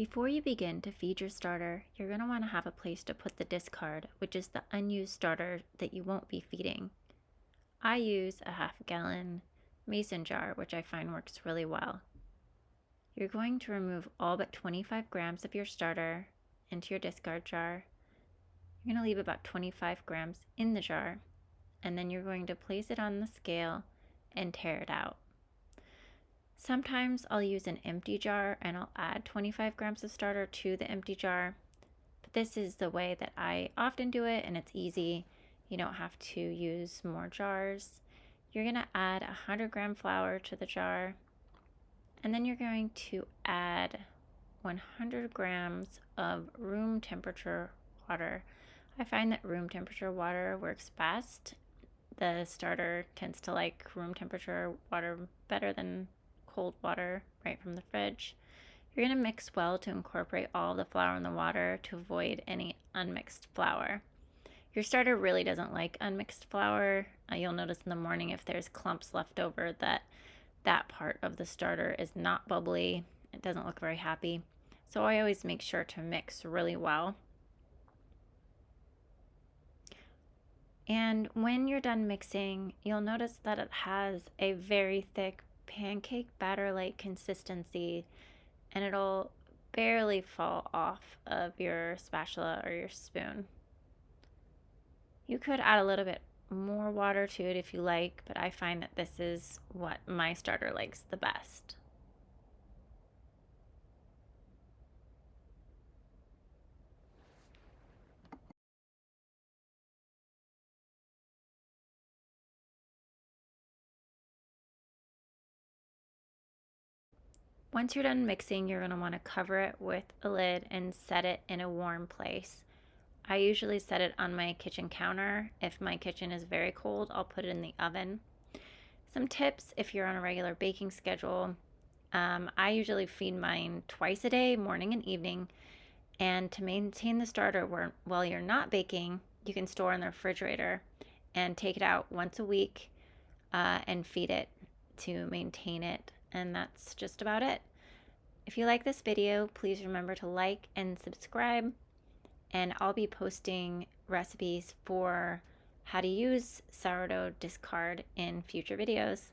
Before you begin to feed your starter, you're going to want to have a place to put the discard, which is the unused starter that you won't be feeding. I use a half-gallon mason jar, which I find works really well. You're going to remove all but 25 grams of your starter into your discard jar. You're going to leave about 25 grams in the jar, and then you're going to place it on the scale and tear it out. Sometimes I'll use an empty jar and I'll add 25 grams of starter to the empty jar, but this is the way that I often do it, and it's easy. You don't have to use more jars. You're going to add 100-gram flour to the jar, and then you're going to add 100 grams of room temperature water. I find that room temperature water works best. The starter tends to like room temperature water better than cold water right from the fridge. You're going to mix well to incorporate all the flour in the water to avoid any unmixed flour. Your starter really doesn't like unmixed flour. You'll notice in the morning if there's clumps left over that part of the starter is not bubbly. It doesn't look very happy. So I always make sure to mix really well. And when you're done mixing, you'll notice that it has a very thick pancake batter-like consistency, and it'll barely fall off of your spatula or your spoon. You could add a little bit more water to it if you like, but I find that this is what my starter likes the best. Once you're done mixing, you're going to want to cover it with a lid and set it in a warm place. I usually set it on my kitchen counter. If my kitchen is very cold, I'll put it in the oven. Some tips if you're on a regular baking schedule. I usually feed mine twice a day, morning and evening. And to maintain the starter while you're not baking, you can store in the refrigerator and take it out once a week and feed it to maintain it. And that's just about it. If you like this video, please remember to like and subscribe. And I'll be posting recipes for how to use sourdough discard in future videos.